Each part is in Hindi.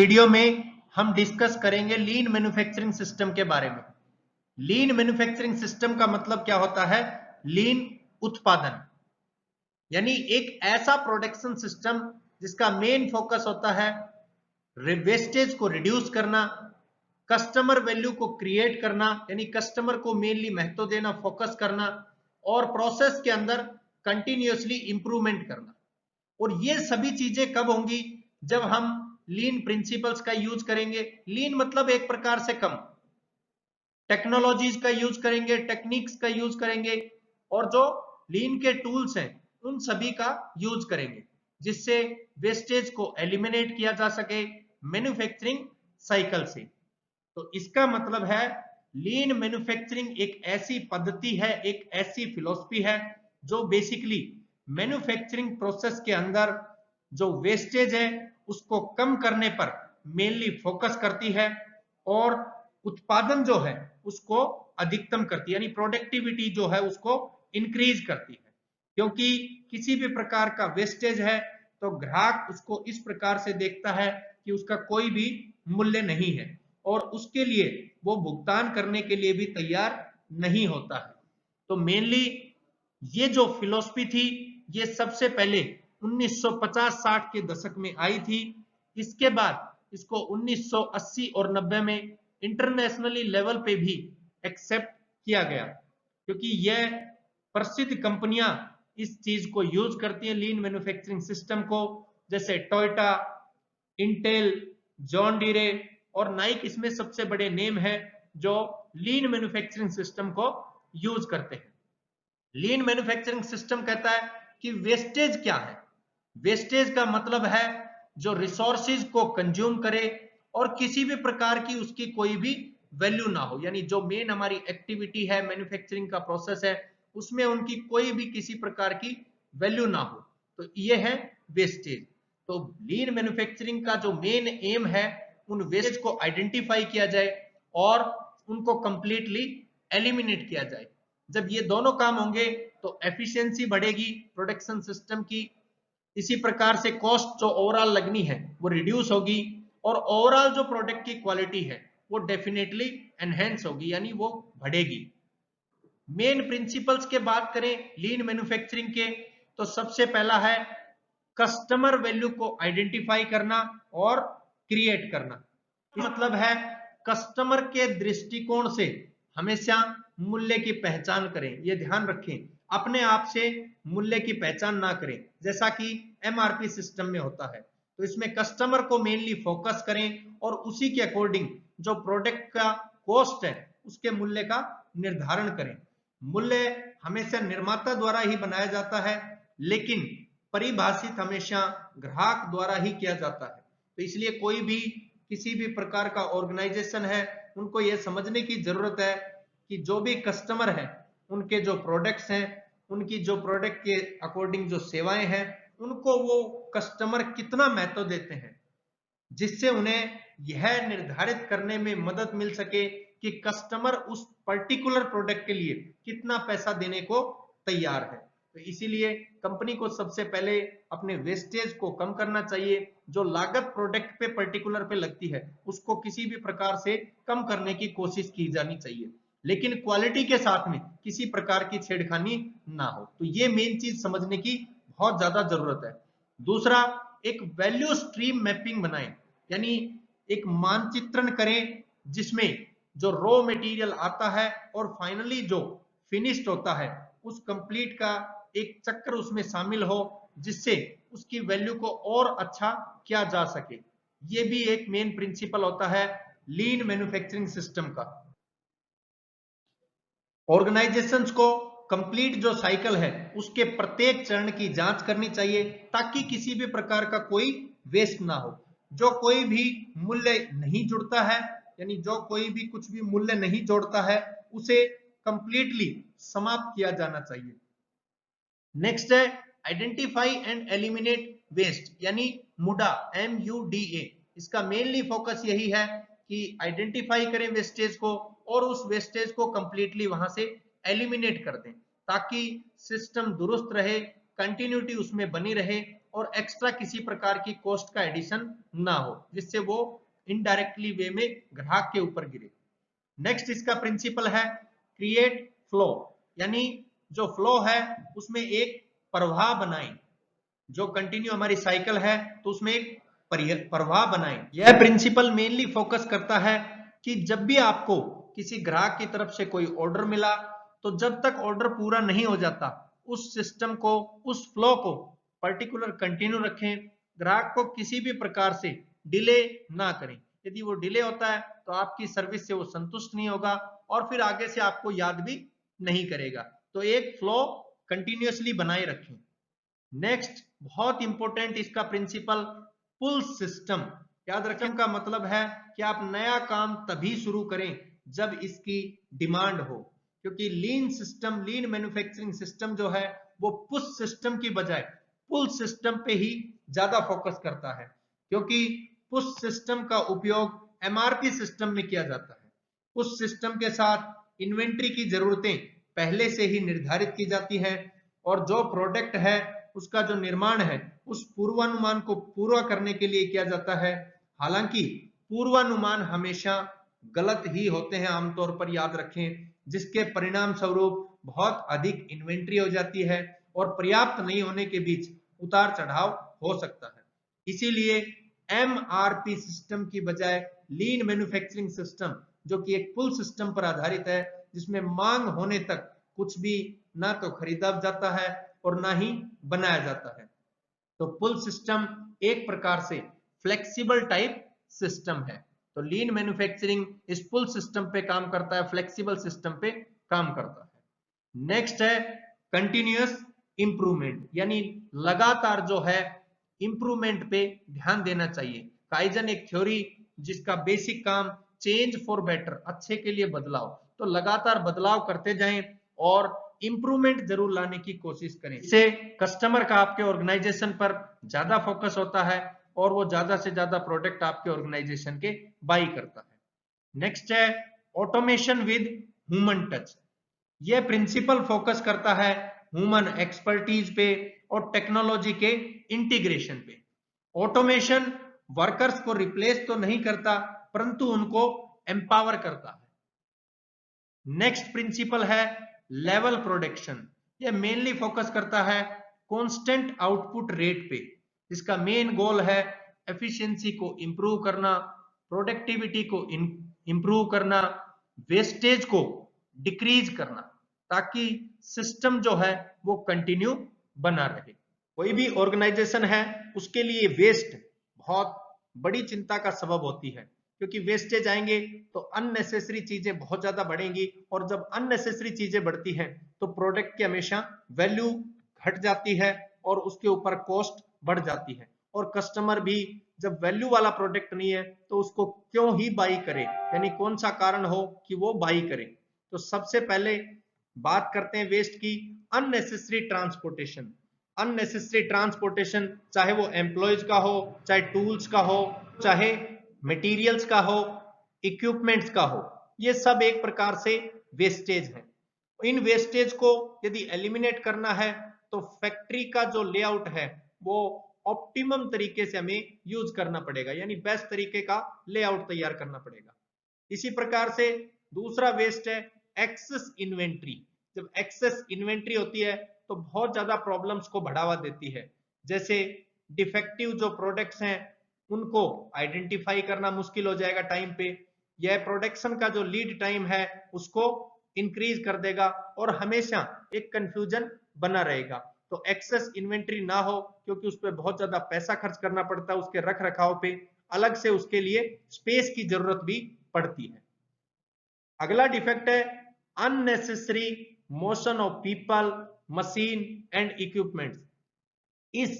वीडियो में हम डिस्कस करेंगे लीन मैन्युफैक्चरिंग सिस्टम के बारे में। लीन मैन्युफैक्चरिंग सिस्टम का मतलब क्या होता है? लीन उत्पादन, यानी एक ऐसा प्रोडक्शन सिस्टम जिसका मेन फोकस होता है वेस्टेज को रिड्यूस करना, कस्टमर वैल्यू को क्रिएट करना, यानी कस्टमर को मेनली महत्व देना, फोकस करना, और प्रोसेस के अंदर कंटिन्यूअसली इंप्रूवमेंट करना। और ये सभी चीजें कब होंगी? जब हम लीन प्रिंसिपल्स का यूज करेंगे। लीन मतलब एक प्रकार से कम, टेक्नोलॉजीज का यूज करेंगे, टेक्निक्स का यूज करेंगे, और जो लीन के टूल्स हैं उन सभी का यूज करेंगे, जिससे वेस्टेज को एलिमिनेट किया जा सके मैन्युफैक्चरिंग साइकिल से। तो इसका मतलब है लीन मैन्युफैक्चरिंग एक ऐसी पद्धति है, एक ऐसी फिलॉसफी है जो बेसिकली मैन्युफैक्चरिंग प्रोसेस के अंदर जो वेस्टेज है उसको कम करने पर मेनली फोकस करती है, और उत्पादन जो है उसको अधिकतम करती है, यानी प्रोडक्टिविटी जो है उसको इंक्रीज करती है। क्योंकि किसी भी प्रकार का वेस्टेज है तो ग्राहक उसको इस प्रकार से देखता है कि उसका कोई भी मूल्य नहीं है, और उसके लिए वो भुगतान करने के लिए भी तैयार नहीं होता है। तो मेनली ये जो फिलॉसफी थी ये सबसे पहले 1950-60 के दशक में आई थी। इसके बाद इसको 1980 और 90 में इंटरनेशनली लेवल पे भी एक्सेप्ट किया गया, क्योंकि यह प्रसिद्ध कंपनियां इस चीज को यूज करती हैं, लीन मैन्युफैक्चरिंग सिस्टम को, जैसे टोयोटा, इंटेल, जॉन डीरे और नाइक इसमें सबसे बड़े नेम है जो लीन मैन्युफैक्चरिंग सिस्टम को यूज करते हैं। लीन मैन्युफैक्चरिंग सिस्टम कहता है कि वेस्टेज क्या है? वेस्टेज का मतलब है जो रिसोर्सेज को कंज्यूम करे और किसी भी प्रकार की उसकी कोई भी वैल्यू ना हो, यानी जो मेन हमारी एक्टिविटी है, मैन्युफैक्चरिंग का प्रोसेस है, उसमें उनकी कोई भी किसी प्रकार की वैल्यू ना हो, तो ये है वेस्टेज। तो लीन मैन्युफैक्चरिंग का जो मेन एम है उन वेस्टेज को आइडेंटिफाई किया जाए और उनको कंप्लीटली एलिमिनेट किया जाए। जब ये दोनों काम होंगे तो एफिशिएंसी बढ़ेगी प्रोडक्शन सिस्टम की, इसी प्रकार से कॉस्ट जो ओवरऑल लगनी है वो रिड्यूस होगी, और ओवरऑल जो प्रोडक्ट की क्वालिटी है वो डेफिनेटली एनहेंस होगी, यानी वो बढ़ेगी। मेन प्रिंसिपल्स के बात करें लीन मैन्युफैक्चरिंग के, तो सबसे पहला है कस्टमर वैल्यू को आइडेंटिफाई करना और क्रिएट करना। मतलब है कस्टमर के दृष्टिकोण से हमेशा मूल्य की पहचान करें। ये ध्यान रखें, अपने आप से मूल्य की पहचान ना करें, जैसा कि एमआरपी सिस्टम में होता है। तो इसमें कस्टमर को मेनली फोकस करें और उसी के अकॉर्डिंग जो प्रोडक्ट का कॉस्ट है उसके मूल्य का निर्धारण करें। मूल्य हमेशा निर्माता द्वारा ही बनाया जाता है, लेकिन परिभाषित हमेशा ग्राहक द्वारा ही किया जाता है। तो इसलिए कोई भी किसी भी प्रकार का ऑर्गेनाइजेशन है उनको यह समझने की जरूरत है कि जो भी कस्टमर है उनके जो प्रोडक्ट्स हैं, उनकी जो प्रोडक्ट के अकॉर्डिंग जो सेवाएं हैं, उनको वो कस्टमर कितना महत्व देते हैं, जिससे उन्हें यह निर्धारित करने में मदद मिल सके कि कस्टमर उस पर्टिकुलर प्रोडक्ट के लिए कितना पैसा देने को तैयार है। तो इसीलिए कंपनी को सबसे पहले अपने वेस्टेज को कम करना चाहिए। जो लागत प्रोडक्ट पे पर्टिकुलर पे लगती है उसको किसी भी प्रकार से कम करने की कोशिश की जानी चाहिए, लेकिन क्वालिटी के साथ में किसी प्रकार की छेड़खानी ना हो। तो ये मेन चीज समझने की बहुत ज्यादा जरूरत है। दूसरा, एक वैल्यू स्ट्रीम मैपिंग बनाएं, यानी एक मानचित्रण करें जिसमें जो रॉ मटेरियल आता है और फाइनली जो फिनिश्ड होता है उस कंप्लीट का एक चक्र उसमें शामिल हो, जिससे उसकी वैल्यू को और अच्छा किया जा सके। ये भी एक मेन प्रिंसिपल होता है लीन मैन्युफैक्चरिंग सिस्टम का। ऑर्गेनाइजेशंस को कंप्लीट जो साइकिल है उसके प्रत्येक चरण की जांच करनी चाहिए, ताकि किसी भी प्रकार का कोई वेस्ट ना हो। जो कोई भी मूल्य नहीं जुड़ता है, यानी जो कोई भी कुछ भी मूल्य नहीं जोड़ता है, उसे कंप्लीटली समाप्त किया जाना चाहिए। नेक्स्ट है आइडेंटिफाई एंड एलिमिनेट वेस्ट, यानी मुडा, MUDA। इसका मेनली फोकस यही है कि आइडेंटिफाई करें वेस्टेज को और उस वेस्टेज को कंप्लीटली वहां से एलिमिनेट कर दें, ताकि सिस्टम दुरुस्त रहे, कंटिन्यूटी उसमें बनी रहे और एक्स्ट्रा किसी प्रकार की कॉस्ट का एडिशन ना हो, जिससे वो इनडायरेक्टली वे में ग्राहक के ऊपर गिरे। नेक्स्ट इसका प्रिंसिपल है क्रिएट फ्लो, यानी जो फ्लो है उसमें एक प्रवाह बनाएं। जो कंटिन्यू हमारी साइकिल है तो उसमें एक प्रवाह बनाएं। यह प्रिंसिपल मेनली फोकस करता है कि जब भी आपको किसी ग्राहक की तरफ से कोई ऑर्डर मिला तो जब तक ऑर्डर पूरा नहीं हो जाता उस सिस्टम को, उस फ्लो को पर्टिकुलर कंटिन्यू रखें, ग्राहक को किसी भी प्रकार से डिले ना करें। यदि वो डिले होता है तो आपकी सर्विस से वो संतुष्ट नहीं होगा और फिर आगे से आपको याद भी नहीं करेगा। तो एक फ्लो कंटिन्यूअसली बनाए रखें। नेक्स्ट बहुत इंपॉर्टेंट इसका प्रिंसिपल पुल सिस्टम। याद रखें का मतलब है कि आप नया काम तभी शुरू करें जब इसकी डिमांड हो, क्योंकि लीन सिस्टम, लीन मैन्युफैक्चरिंग सिस्टम जो है वो पुश सिस्टम की बजाय पुल सिस्टम पे ही ज्यादा फोकस करता है, क्योंकि पुश सिस्टम का उपयोग एमआरपी सिस्टम में किया जाता है। पुश सिस्टम के साथ इन्वेंट्री की जरूरतें पहले से ही निर्धारित की जाती हैं और जो प्रोडक्ट है उसका जो निर्माण है उस पूर्वानुमान को पूरा करने के लिए किया जाता है। हालांकि पूर्वानुमान हमेशा गलत ही होते हैं आमतौर पर, याद रखें, जिसके परिणाम स्वरूप बहुत अधिक इन्वेंट्री हो जाती है और पर्याप्त नहीं होने के बीच उतार चढ़ाव हो सकता है। इसीलिए एमआरपी सिस्टम की बजाय लीन मैन्युफैक्चरिंग सिस्टम, जो कि एक पुल सिस्टम पर आधारित है, जिसमें मांग होने तक कुछ भी ना तो खरीदा जाता है और ना ही बनाया जाता है। तो पुल सिस्टम एक प्रकार से फ्लेक्सिबल टाइप सिस्टम है। तो लीन मैन्युफैक्चरिंग इस पुल सिस्टम पे काम करता है, फ्लेक्सिबल सिस्टम पे काम करता है। नेक्स्ट है कंटिन्यूअस इंप्रूवमेंट, यानी लगातार जो है इंप्रूवमेंट पे ध्यान देना चाहिए। काइजन एक थ्योरी जिसका बेसिक काम चेंज फॉर बेटर, अच्छे के लिए बदलाव, तो लगातार बदलाव करते जाएं और इंप्रूवमेंट जरूर लाने की कोशिश करें। इससे कस्टमर का आपके ऑर्गेनाइजेशन पर ज्यादा फोकस होता है और वो ज्यादा से ज्यादा प्रोडक्ट आपके ऑर्गेनाइजेशन के बाई करता है। नेक्स्ट है ऑटोमेशन विद ह्यूमन टच। ये प्रिंसिपल फोकस करता है ह्यूमन एक्सपर्टीज पे और टेक्नोलॉजी के इंटीग्रेशन पे। ऑटोमेशन वर्कर्स को रिप्लेस तो नहीं करता परंतु उनको एम्पावर करता है। नेक्स्ट प्रिंसिपल है लेवल प्रोडक्शन। यह मेनली फोकस करता है कांस्टेंट आउटपुट रेट पे। इसका मेन गोल है एफिशिएंसी को इंप्रूव करना, प्रोडक्टिविटी को इंप्रूव करना, वेस्टेज को डिक्रीज करना, ताकि सिस्टम जो है वो कंटिन्यू बना रहे। कोई भी ऑर्गेनाइजेशन है उसके लिए वेस्ट बहुत बड़ी चिंता का सबब होती है, क्योंकि वेस्टेज आएंगे तो अननेसेसरी चीजें बहुत ज्यादा बढ़ेंगी और जब अननेसेसरी चीजें बढ़ती हैं तो प्रोडक्ट की हमेशा वैल्यू घट जाती है और उसके ऊपर कॉस्ट बढ़ जाती है। और कस्टमर भी जब वैल्यू वाला प्रोडक्ट नहीं है तो उसको क्यों ही बाई करे, यानी कौन सा कारण हो कि वो बाई करे। तो सबसे पहले बात करते हैं वेस्ट की, अननेसेसरी ट्रांसपोर्टेशन। अननेसेसरी ट्रांसपोर्टेशन चाहे वो एम्प्लॉयज का हो, चाहे टूल्स का हो, चाहे मटेरियल्स का हो, इक्विपमेंट्स का हो, ये सब एक प्रकार से वेस्टेज है। इन वेस्टेज को यदि एलिमिनेट करना है तो फैक्ट्री का जो लेआउट है वो ऑप्टिमम तरीके से हमें यूज करना पड़ेगा, यानी बेस्ट तरीके का लेआउट तैयार करना पड़ेगा। इसी प्रकार से दूसरा वेस्ट है एक्सेस इन्वेंट्री। जब एक्सेस इन्वेंट्री होती है तो बहुत ज्यादा प्रॉब्लम्स को बढ़ावा देती है, जैसे डिफेक्टिव जो प्रोडक्ट्स हैं उनको आइडेंटिफाई करना मुश्किल हो जाएगा टाइम पे, यह प्रोडक्शन का जो लीड टाइम है उसको इंक्रीज कर देगा और हमेशा एक कंफ्यूजन बना रहेगा। तो एक्सेस इन्वेंट्री ना हो, क्योंकि उस पर बहुत ज्यादा पैसा खर्च करना पड़ता है, उसके रख रखाव पे अलग से उसके लिए स्पेस की जरूरत भी पड़ती है। अगला डिफेक्ट है unnecessary motion of people, machine and equipments. इस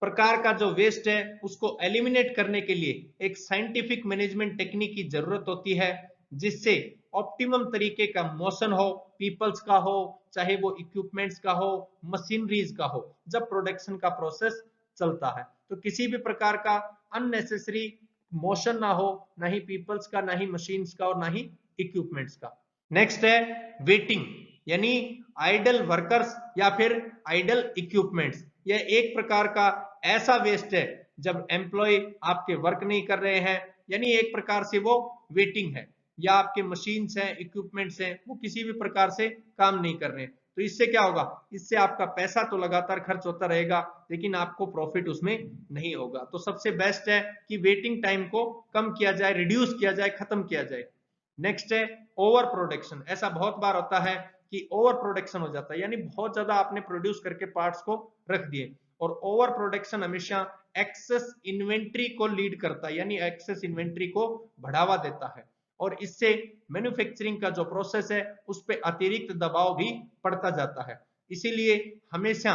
प्रकार का जो वेस्ट है उसको एलिमिनेट करने के लिए एक साइंटिफिक मैनेजमेंट टेक्निक की जरूरत होती है, जिससे ऑप्टिमम तरीके का मोशन हो, पीपल्स का हो, चाहे वो इक्विपमेंट्स का हो, मशीनरीज का हो, जब प्रोडक्शन का प्रोसेस चलता है। तो किसी भी प्रकार का अननेसेसरी मोशन ना हो, ना ही पीपल्स का, ना ही मशीन्स का और ना ही इक्विपमेंट्स का। नेक्स्ट है वेटिंग, यानी आइडल वर्कर्स या फिर आइडल इक्विपमेंट्स, यह एक प्रकार का ऐसा वेस्ट है जब एम्प्लॉय आपके वर्क नहीं कर रहे हैं, यानी एक प्रकार से वो वेटिंग है, या आपके मशीन्स हैं, इक्विपमेंट्स हैं, वो किसी भी प्रकार से काम नहीं कर रहे हैं। तो इससे क्या होगा, इससे आपका पैसा तो लगातार खर्च होता रहेगा लेकिन आपको प्रॉफिट उसमें नहीं होगा। तो सबसे बेस्ट है कि वेटिंग टाइम को कम किया जाए, रिड्यूस किया जाए, खत्म किया जाए। नेक्स्ट है ओवर प्रोडक्शन। ऐसा बहुत बार होता है कि ओवर प्रोडक्शन हो जाता है, यानी बहुत ज्यादा आपने प्रोड्यूस करके पार्ट्स को रख दिए, और ओवर प्रोडक्शन हमेशा एक्सेस इन्वेंट्री को लीड करता है, यानी एक्सेस इन्वेंट्री को बढ़ावा देता है, और इससे मैन्युफैक्चरिंग का जो प्रोसेस है उस पर अतिरिक्त दबाव भी पड़ता जाता है। इसीलिए हमेशा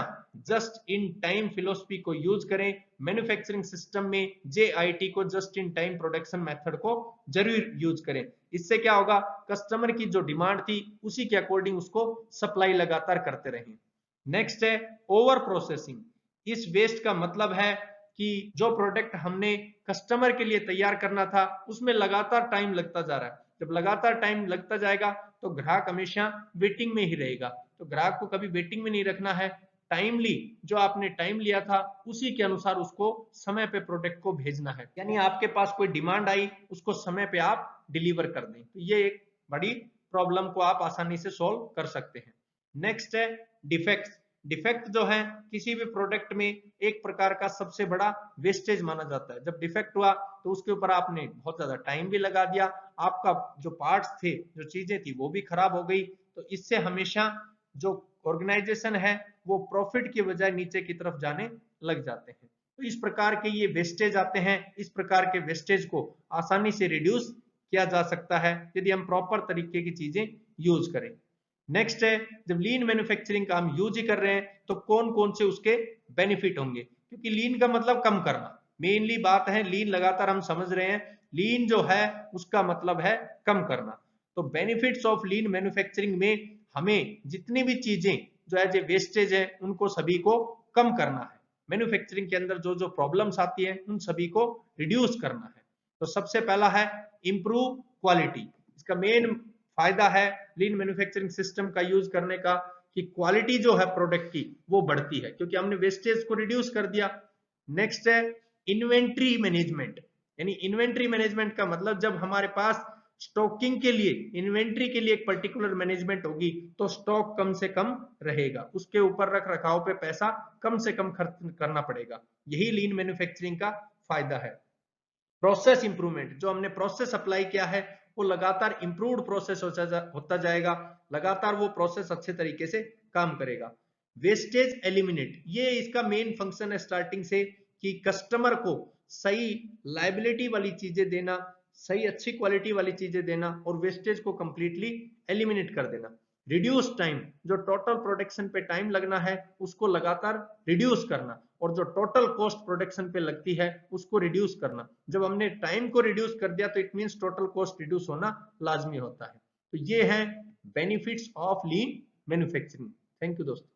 जस्ट इन टाइम फिलोसफी को यूज करें। मैन्युफैक्चरिंग सिस्टम में JIT को, just in time production method को जरूर यूज करें। इससे क्या होगा, कस्टमर की जो डिमांड थी उसी के अकॉर्डिंग उसको सप्लाई लगातार करते रहें। नेक्स्ट है ओवर प्रोसेसिंग। इस वेस्ट का मतलब है कि जो प्रोडक्ट हमने कस्टमर के लिए तैयार करना था उसमें लगातार टाइम लगता जा रहा है। जब लगातार टाइम लगता जाएगा तो ग्राहक हमेशा वेटिंग में ही रहेगा। तो ग्राहक को कभी वेटिंग में नहीं रखना है, टाइमली जो आपने टाइम लिया था उसी के अनुसार उसको समय पे प्रोडक्ट को भेजना है, यानी आपके पास कोई डिमांड आई उसको समय पे आप डिलीवर कर दें। तो ये एक बड़ी प्रॉब्लम को आप आसानी से सॉल्व कर सकते हैं। नेक्स्ट है डिफेक्ट्स। डिफेक्ट जो है किसी भी प्रोडक्ट में एक प्रकार का सबसे बड़ा वेस्टेज माना जाता है। जब डिफेक्ट हुआ तो उसके ऊपर आपने बहुत ज्यादा टाइम भी लगा दिया, आपका जो पार्ट्स थे, जो चीजें थी वो भी खराब हो गई। तो इससे हमेशा जो ऑर्गेनाइजेशन है वो प्रॉफिट की बजाय नीचे की तरफ जाने लग जाते हैं। तो इस प्रकार के ये वेस्टेज आते हैं। इस प्रकार के वेस्टेज को आसानी से रिड्यूस किया जा सकता है यदि हम प्रॉपर तरीके की चीजें यूज करें। नेक्स्ट है, जब लीन मैन्युफैक्चरिंग का हम यूज ही कर रहे हैं तो कौन कौन से उसके बेनिफिट होंगे, क्योंकि लीन का मतलब कम करना, मेनली बात है लीन लगातार हम समझ रहे हैं, लीन जो है उसका मतलब है कम करना। तो बेनिफिट्स ऑफ लीन मैन्युफैक्चरिंग में हमें जितनी भी चीजें जो है जो वेस्टेज है उनको सभी को कम करना है। मैन्युफैक्चरिंग के अंदर जो जो प्रॉब्लम्स आती है उन सभी को रिड्यूस करना है। तो सबसे पहला है इंप्रूव क्वालिटी। इसका मेन फायदा है लीन मैन्युफैक्चरिंग सिस्टम का यूज करने का कि क्वालिटी जो है प्रोडक्ट की वो बढ़ती है, क्योंकि हमने वेस्टेज को रिड्यूस कर दिया। नेक्स्ट है इन्वेंट्री मैनेजमेंट। यानी इन्वेंट्री मैनेजमेंट का मतलब जब हमारे पास स्टॉकिंग के लिए, इन्वेंट्री के लिए एक पर्टिकुलर मैनेजमेंट होगी तो स्टॉक कम से कम रहेगा, उसके ऊपर रख रखाव पे पैसा कम से कम खर्च करना पड़ेगा। यही लीन मैन्युफैक्चरिंग का फायदा है। प्रोसेस इंप्रूवमेंट, जो हमने प्रोसेस अप्लाई किया है वो लगातार इंप्रूव्ड प्रोसेस होता जाएगा, लगातार वो प्रोसेस अच्छे तरीके से काम करेगा। वेस्टेज एलिमिनेट, ये इसका मेन फंक्शन है स्टार्टिंग से कि कस्टमर को सही लाइबिलिटी वाली चीजें देना, सही अच्छी क्वालिटी वाली चीजें देना और वेस्टेज को कंप्लीटली एलिमिनेट कर देना। रिड्यूस टाइम, जो टोटल प्रोडक्शन पे टाइम लगना है उसको लगातार रिड्यूस करना, और जो टोटल कॉस्ट प्रोडक्शन पे लगती है उसको रिड्यूस करना। जब हमने टाइम को रिड्यूस कर दिया तो it means total cost reduce होना लाजमी होता है। तो ये है benefits of lean manufacturing. Thank you दोस्तों।